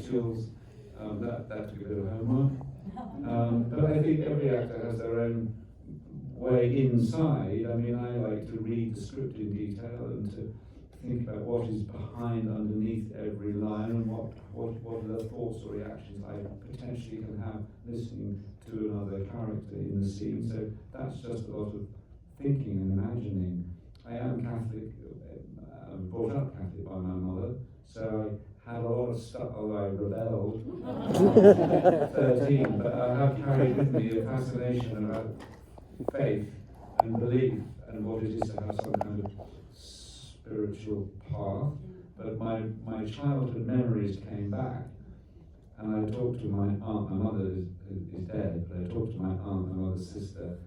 intellectuals. That took a bit of homework. But I think every actor has their own way inside. I mean, I like to read the script in detail and to think about what is behind, underneath every line, and what are the thoughts or reactions I potentially can have listening to another character in the scene. So that's just a lot of thinking and imagining. I am Catholic, brought up Catholic by my mother, so I had a lot of stuff, although I rebelled at 13, but I have carried with me a fascination about faith and belief and what it is to have some kind of spiritual path. But my childhood memories came back, and I talked to my aunt. My mother is dead, but I talked to my aunt, my mother's sister,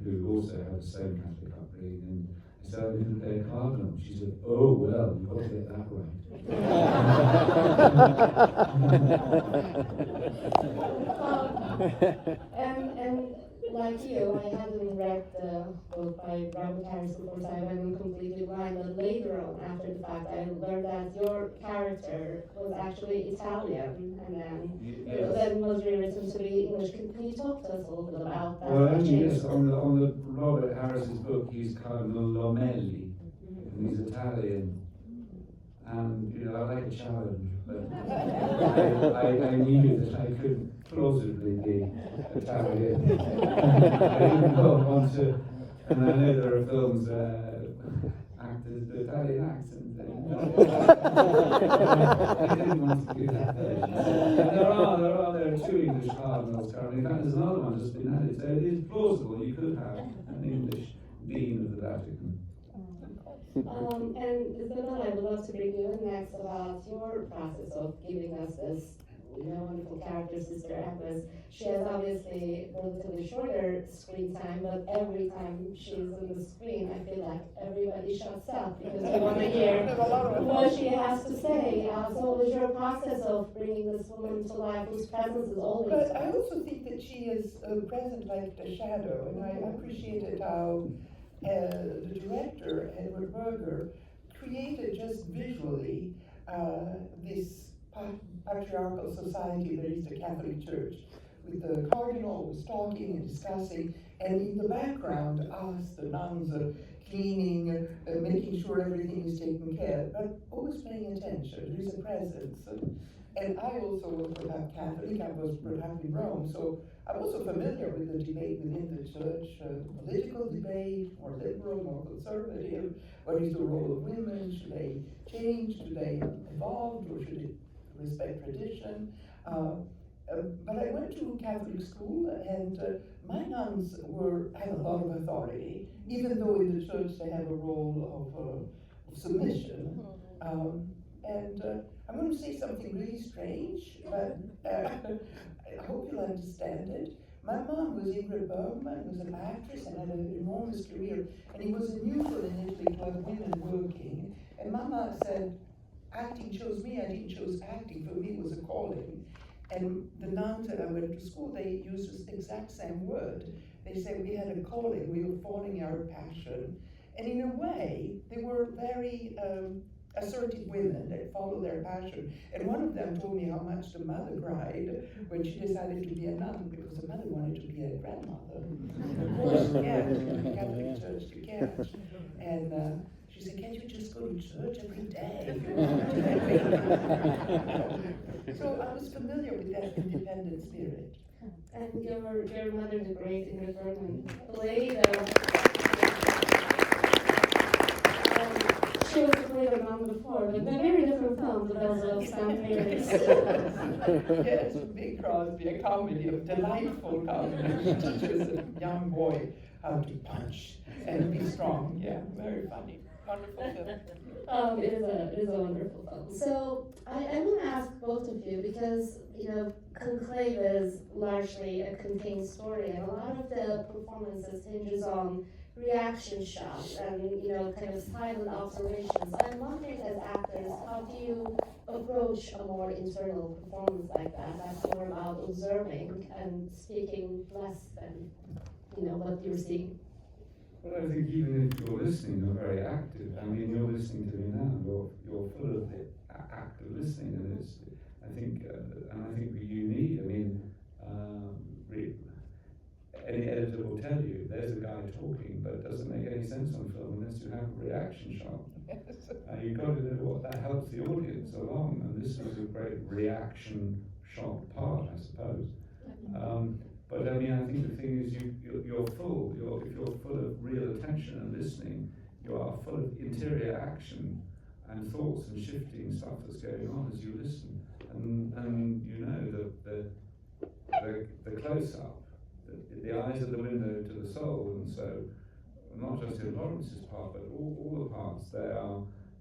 who also had the same Catholic upbringing, and I said, I'm going to play a cardinal. She said, oh, well, you've got to get that right. And like you, I hadn't read the book by Robert Harris before, so I went in completely blind. But later on, after the fact, I learned that your character was actually Italian, and then was rewritten to be English. Can you talk to us a little bit about that? Well, yes, on the Robert Harris's book, he's Cardinal Lomelli, and he's Italian. And, you know, I like a challenge, but I knew that I couldn't plausibly be Italian. I didn't want to, and I know there are films actors do Italian accents. I didn't want to do that version. And there are two English cardinals currently. In fact, there's another one just been added, so it is plausible you could have an English dean of the Vatican. And Isabella, I would love to bring you in next about your process of giving us this wonderful character, Sister Agnes. She has obviously relatively shorter screen time, but every time she's on the screen, I feel like everybody shuts up because we want to hear what she has to say. So what was your process of bringing this woman to life whose presence is always... But I also think that she is present like a shadow, and I appreciated how the director, Edward Berger, created just visually this patriarchal society that is the Catholic Church, with the cardinal always talking and discussing, and in the background us, the nuns, cleaning, making sure everything is taken care of, but always paying attention. There is a presence. And I also was brought up Catholic. I was brought up in Rome, so I'm also familiar with the debate within the church, political debate, more liberal, more conservative. What is the role of women? Should they change? Do they evolve? Or should it respect tradition? But I went to Catholic school, and my nuns had a lot of authority, even though in the church they have a role of submission. I'm going to say something really strange, but I hope you'll understand it. My mom was Ingrid Bergman, was an actress and had an enormous career, and it was unusual in Italy to have women working. And Mama said, acting chose me, I didn't choose acting, for me it was a calling. And the nuns that I went to school, they used the exact same word. They said we had a calling, we were following our passion. And in a way, they were very assertive women that follow their passion. And one of them told me how much the mother cried when she decided to be a nun, because the mother wanted to be a grandmother. Of course, yeah, in the Catholic Church you can't. And she said, can't you just go to church every day? So I was familiar with that independent spirit. And your mother, the great Ingrid Bergman, played she was played her mom before, but a very different film, The Bells of St. Mary's. Yes, Big Crosby, a comedy, a delightful comedy. She teaches a young boy how to punch and be strong. Yeah, very funny. Wonderful film. It is a wonderful film. So I want to ask both of you, because Conclave is largely a contained story, and a lot of the performances hinges on reaction shots and kind of silent observations. I'm wondering, as actors, how do you approach a more internal performance like that? That's more about observing and speaking less than what you're seeing. Well, I think even if you're listening, you're very active. I mean, you're listening to me now. You're full of the act of listening, and I think guy talking, but it doesn't make any sense on film unless you have a reaction shot. You've got to know what that helps the audience along, and this was a great reaction shot part, I suppose. But I mean, I think the thing is, you're full. If you're full of real attention and listening, you are full of interior action and thoughts and shifting stuff that's going on as you listen. And you know the close up, the eyes are the window to the soul, and so not just in Lawrence's part, but all the parts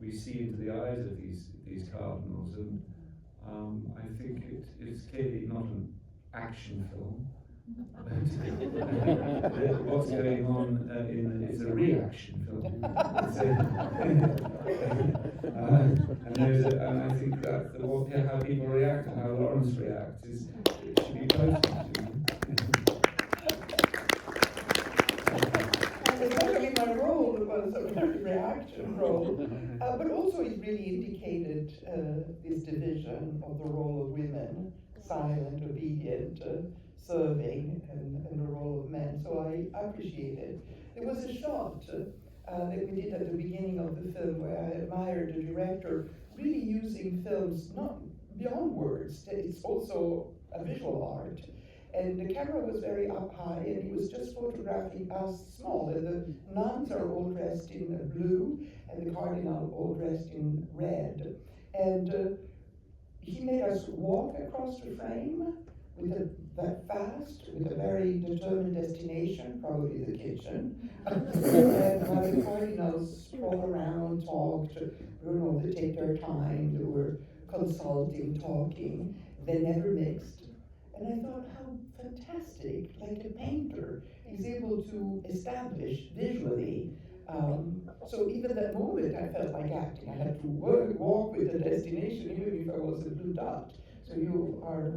we see into the eyes of these cardinals, and I think it's clearly not an action film. What's going on is a reaction film. And I think that how people react and how Lawrence reacts it should be posted. My role was a reaction role, but also it really indicated this division of the role of women, silent, obedient, serving, and the role of men. So I appreciate it. There was a shot that we did at the beginning of the film where I admired the director really using films not beyond words. It's also a visual art. And the camera was very up high, and he was just photographing us small. And the nuns are all dressed in blue, and the cardinal all dressed in red. And he made us walk across the frame that fast, with a very determined destination, probably the kitchen. And the cardinals stroll around, talked, they take their time, they were consulting, talking, they never mixed. And I thought, how fantastic, like a painter is able to establish visually. So even that moment, I felt like acting. I had to walk with the destination, even if I was a blue dot. So you are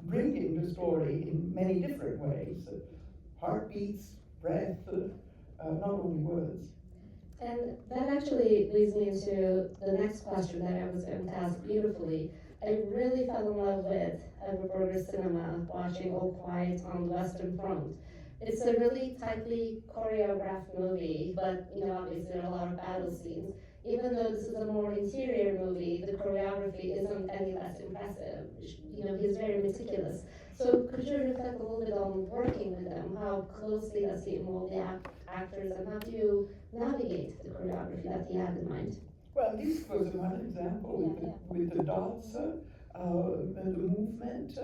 bringing the story in many different ways. Heartbeats, breath, not only words. And that actually leads me into the next question that I was going to ask beautifully. I really fell in love with Edward Berger's cinema watching All Quiet on the Western Front. It's a really tightly choreographed movie, but obviously there are a lot of battle scenes. Even though this is a more interior movie, the choreography isn't any less impressive. He's very meticulous. So could you reflect a little bit on working with them? How closely does he involve the actors, and how do you navigate the choreography that he had in mind? Well, this was one example with the dots and the movement.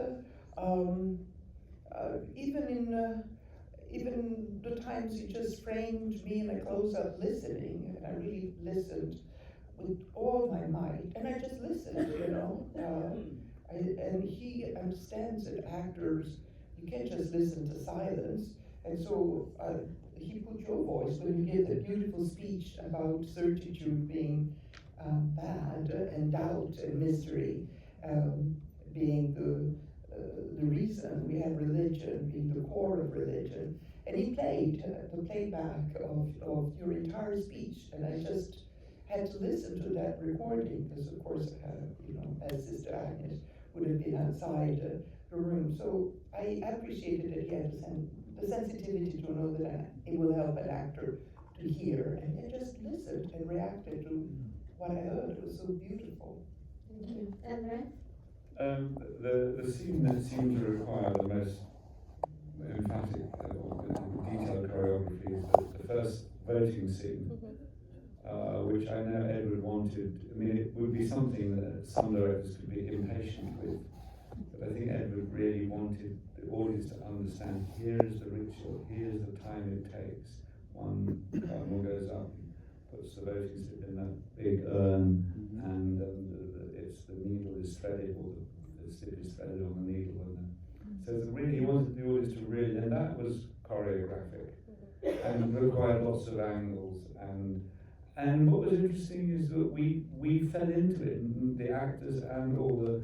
Even the times he just framed me in a close-up listening, and I really listened with all my might, and I just listened, and he understands that actors, you can't just listen to silence, and so he put your voice when you give that beautiful speech about certitude being bad, and doubt and mystery being the reason. We have religion being the core of religion. And he played the playback of your entire speech, and I just had to listen to that recording, because of course, as Sister Agnes would have been outside the room. So I appreciated that he had the sensitivity to know that it will help an actor to hear, and just listened and reacted to what I heard. It was so beautiful. Thank you. And Ray? The scene that seemed to require the most emphatic or detailed choreography is the first voting scene, which I know Edward wanted. I mean, it would be something that some directors could be impatient with, but I think Edward really wanted the audience to understand, here is the ritual, here's the time it takes. One cardinal goes up, puts the voting slip in that big urn, and the needle is threaded, or the slip is threaded on the needle. So he wanted the audience to really, and that was choreographic, and required lots of angles. And what was interesting is that we fell into it, and the actors and all the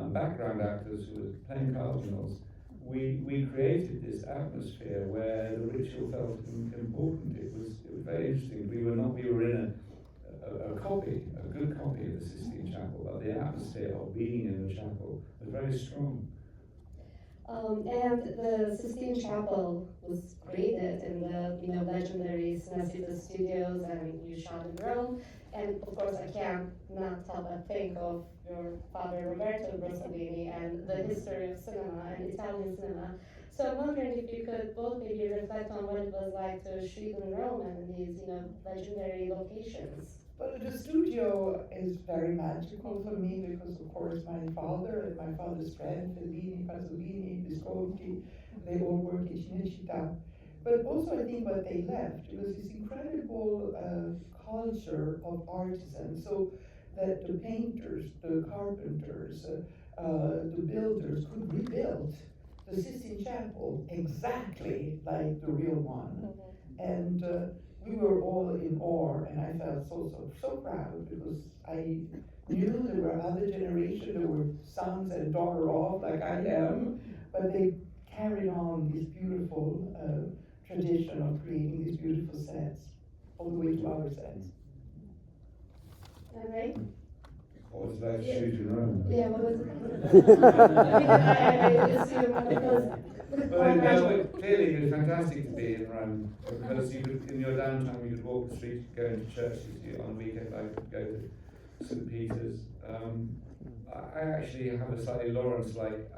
background actors who were playing cardinals. We created this atmosphere where the ritual felt important. It was very interesting. We were in a good copy of the Sistine Chapel, but the atmosphere of being in the chapel was very strong. And the Sistine Chapel was created in the legendary Cinecittà Studios, and you shot in Rome. And of course, I can't not help but think of your father Roberto Rossellini and the history of cinema and Italian cinema. So I'm wondering if you could both maybe reflect on what it was like to shoot in Rome and in these legendary locations. Well, the studio is very magical for me because, of course, my father and my father's friend, Fellini, Pasolini, Visconti, they all work in Cinecittà. But also, I think what they left was this incredible culture of artisans, so that the painters, the carpenters, the builders could rebuild the Sistine Chapel exactly like the real one. And we were all in awe, and I felt so proud because I knew there were other generations, there were sons and daughter-of like I am, but they carried on this beautiful tradition of creating these beautiful sets, all the way to our sets. All right. What was that shoot in Rome? Yeah, what was it? I assume because. Well, no, clearly it was fantastic to be in Rome because you could, in your downtime, you could walk the streets, go into churches. On the weekend, I could go to St. Peter's. I actually have a slightly Lawrence-like.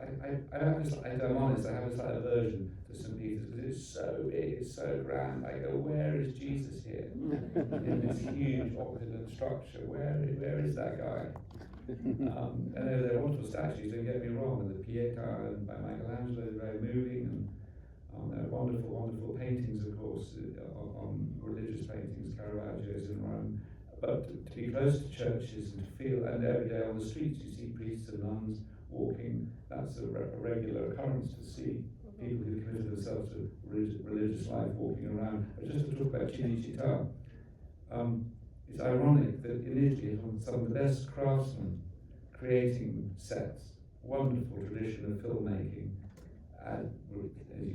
I'm honest. I have a slight aversion to St. Peter's because it's so big, it's so grand. I go, where is Jesus here in this huge opulent structure? Where is that guy? And they're wonderful statues, don't get me wrong, and the Pietà and by Michelangelo is very moving, and they're wonderful paintings, of course, on religious paintings, Caravaggios in Rome. But to be close to churches and to feel, and every day on the streets you see priests and nuns walking, that's a regular occurrence to see people who committed themselves to religious life walking around. But just to talk about Cinecittà, it's ironic that in Italy, some of the best craftsmen creating sets, wonderful tradition of filmmaking, as you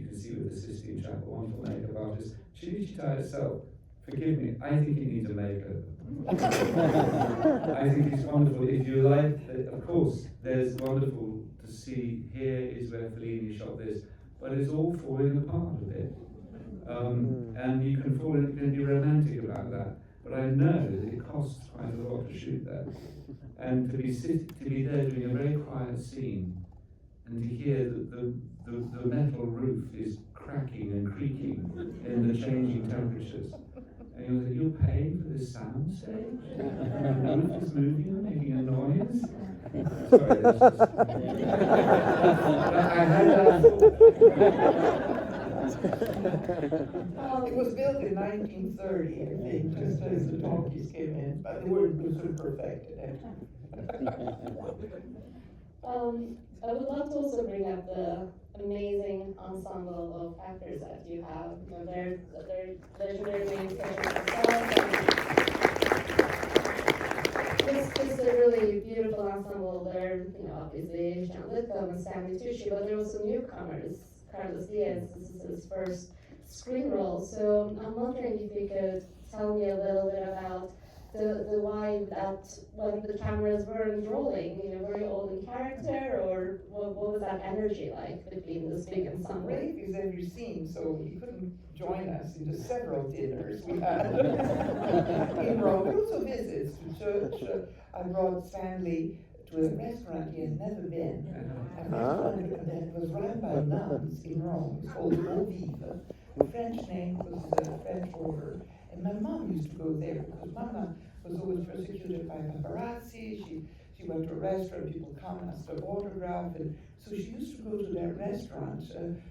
can see with the Sistine Chapel, wonderful makeup artists. Cinecittà itself, forgive me, I think it needs a makeover. I think it's wonderful. If you like, of course, there's wonderful to see. Here is where Fellini shot this, but it's all falling apart a bit. And you can be romantic about that. But I know that it costs quite a lot to shoot that, and to be there doing a very quiet scene, and to hear that the metal roof is cracking and creaking in the changing temperatures, and you're paying for this sound stage, and the roof is moving and making a noise. Sorry, that's just. I had that thought. It was built in 1930, I think, just as the talkies came in, but they weren't sort of perfected. I would love to also bring up the amazing ensemble of actors that you have. They're legendary names such as it's a really beautiful ensemble. They're, obviously Jean Lithgow and Stanley Tucci, but there are also newcomers. Carlos Diaz, this is his first screen role. So I'm wondering if you could tell me a little bit about the why that when the cameras weren't rolling, were you all in character, or what was that energy like between this big ensemble? Rafe is every scene, so he couldn't join us in the several dinners we had in Rome. But also visits to church. I brought Stanley to a restaurant he had never been. A restaurant that was run by nuns in Rome. It's called Eau Vive. The French name was the French order. And my mom used to go there because Mama was always persecuted by paparazzi. She went to a restaurant, people come and ask her autograph, and so she used to go to that restaurant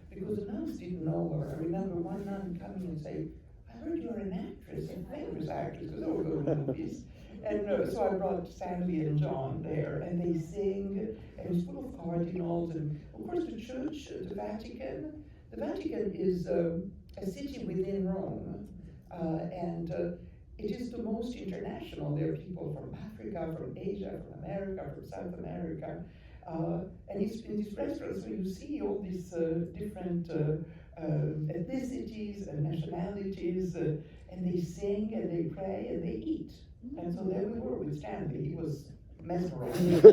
because the nuns didn't know her. I remember one nun coming and saying, "I heard you're an actress, a famous actress," because they were going to movies. And so I brought Stanley and John there, and they sing, and it's full of cardinals, and of course the church, the Vatican. The Vatican is a city within Rome, and it is the most international. There are people from Africa, from Asia, from America, from South America, and it's in these restaurants, so you see all these different ethnicities and nationalities, and they sing and they pray and they eat. And so there we were with Stanley. He was mesmerized.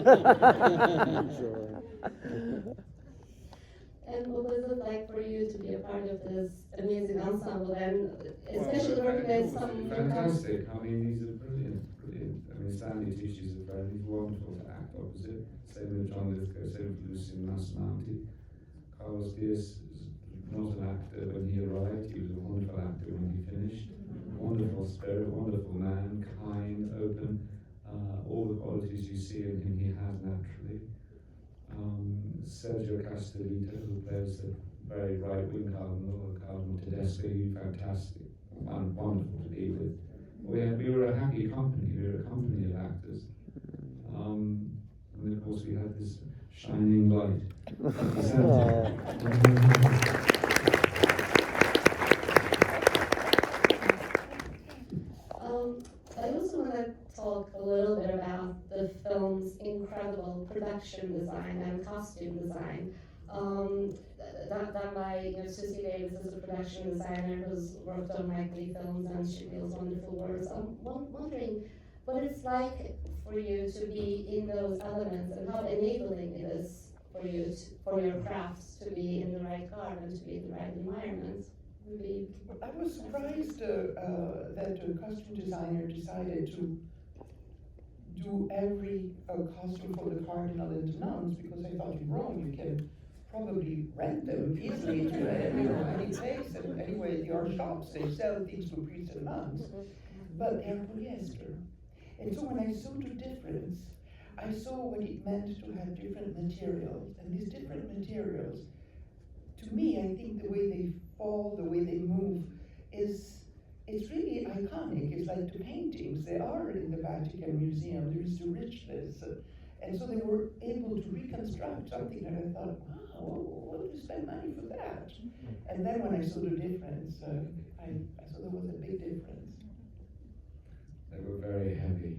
And what was it like for you to be a part of this amazing ensemble, and especially working with some fantastic. I mean, these are brilliant, brilliant. I mean, Stanley Tucci's a friend. He's wonderful to act opposite. Same with John Lithgow, same with Lucian Massananti. Carlos Diaz is not an actor when he arrived. He was a wonderful actor when he finished. Wonderful spirit, wonderful man, kind, open. All the qualities you see in him, he has naturally. Sergio Castellito, who plays the very right-wing cardinal, Cardinal Tedeschi, fantastic, wonderful to be with. We were a happy company. We were a company of actors, and of course we had this shining light. I also want to talk a little bit about the film's incredible production design and costume design. Done by Susie Davis as a production designer who's worked on Mike Lee films and she feels wonderful works. I'm wondering what it's like for you to be in those elements and how enabling it is for you, for your crafts to be in the right garb and to be in the right environment. I was surprised that the costume designer decided to do every costume for the cardinal and the nuns, because I thought, you're wrong, you can probably rent them easily to any place. And anyway, there are shops, they sell things for priests and nuns, but they're polyester. And so when I saw the difference, I saw what it meant to have different materials. And these different materials, to me, I think the way they fall, the way they move, it's really iconic. It's like the paintings, they are in the Vatican Museum, there is the richness. And so they were able to reconstruct something that I thought, wow, what would you spend money for that? And then when I saw the difference, I saw there was a big difference. They were very heavy.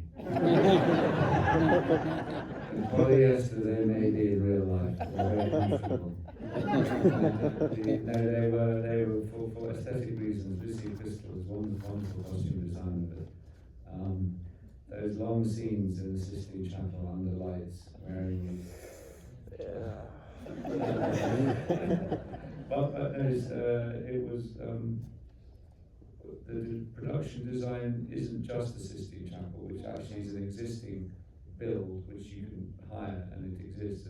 The polyester they made in real life, they were very comfortable. They were for aesthetic reasons. Lucy Crystal was wonderful costume designer, but those long scenes in the Sistine Chapel under lights, wearing but it was the production design isn't just the Sistine Chapel, which actually is an existing build which you can hire and it exists.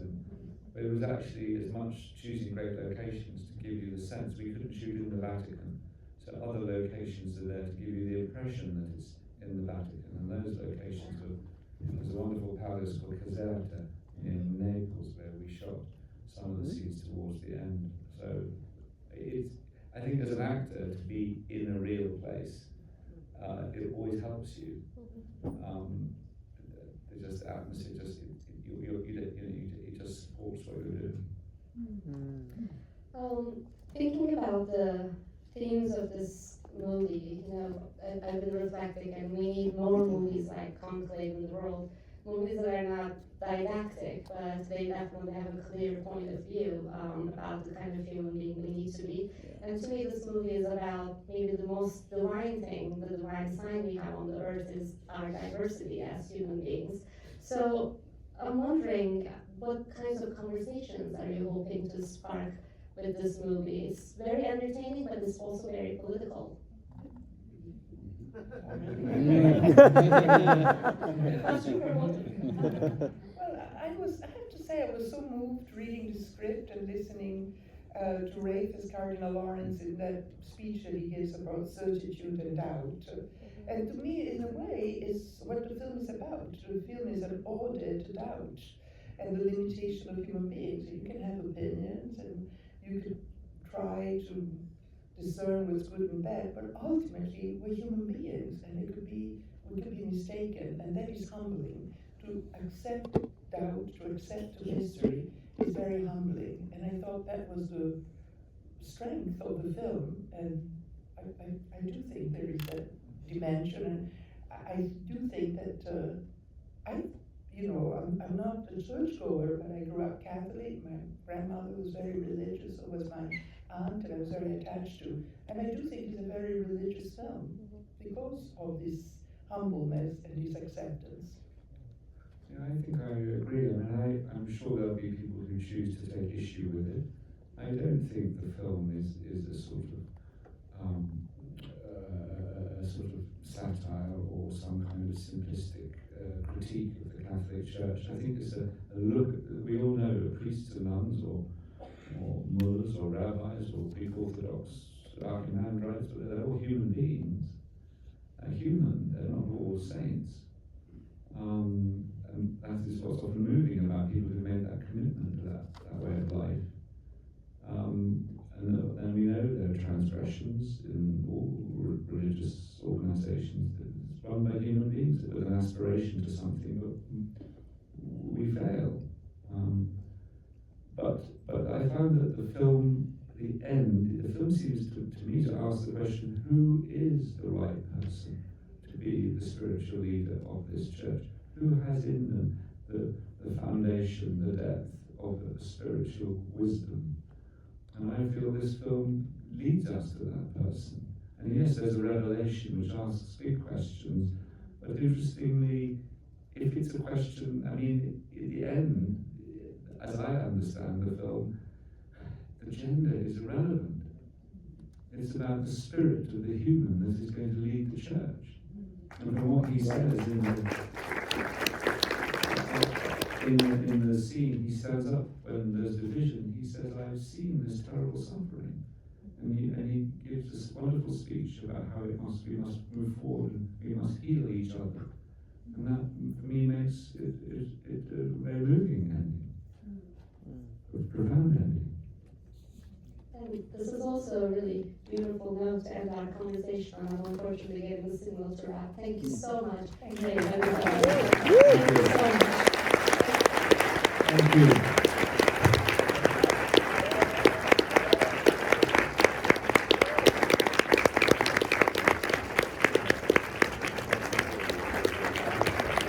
But it was actually as much choosing great locations to give you the sense. We couldn't shoot in the Vatican, so other locations are there to give you the impression that it's in the Vatican. And those locations there's a wonderful palace called Caserta in Naples where we shot some of the scenes towards the end. So I think as an actor, to be in a real place, it always helps you. Just atmosphere, it just supports what you're doing. Thinking about the themes of this movie, I've been reflecting, and we need more movies like Conclave in the world. Movies that are not didactic, but they definitely have a clear point of view about the kind of human being we need to be. And to me, this movie is about maybe the most divine thing, the divine sign we have on the earth is our diversity as human beings. So I'm wondering, what kinds of conversations are you hoping to spark with this movie? It's very entertaining, but it's also very political. Well, I have to say, I was so moved reading the script and listening to Rafe as Cardinal Lawrence in that speech that he gives about certitude and doubt. And to me, in a way, is what the film is about. The film is an ode to doubt and the limitation of human beings. You can have opinions and you could try to discern what's good and bad, but ultimately we're human beings, and we could be mistaken, and that is humbling. To accept doubt, to accept the mystery is very humbling, and I thought that was the strength of the film, and I do think there is that dimension, and I do think that I'm not a churchgoer, but I grew up Catholic. My grandmother was very religious, so was my aunt, and I was very attached to. And I do think it's a very religious film because of this humbleness and this acceptance. Yeah, I think I agree. I mean, I'm sure there'll be people who choose to take issue with it. I don't think the film is a sort of satire or some kind of simplistic critique of the Catholic Church. I think it's a look at, we all know priests and nuns or mullahs or rabbis or Greek Orthodox archimandrites, but they're all human beings. They're human, they're not all saints. And that is what's often moving about people who've made that commitment to that way of life. And we know there are transgressions in all religious organizations. It's run by human beings with an aspiration to something, but we fail. But I found that the film seems to me to ask the question, who is the right person to be the spiritual leader of this church? Who has in them the foundation, the depth of the spiritual wisdom? And I feel this film leads us to that person. And yes, there's a revelation which asks big questions, but interestingly, if it's a question, I mean, in the end, as I understand the film, the gender is irrelevant. It's about the spirit of the human that is going to lead the church. And from what he says in the scene, he stands up when there's division, he says, I've seen this terrible suffering. And he gives this wonderful speech about how we must move forward and we must heal each other. And that, for me, makes it a very moving ending, a profound ending. And this is also a really beautiful note to end our conversation on. I'm unfortunately getting the signal to wrap. Thank you so much. Thank you so much. Thank you.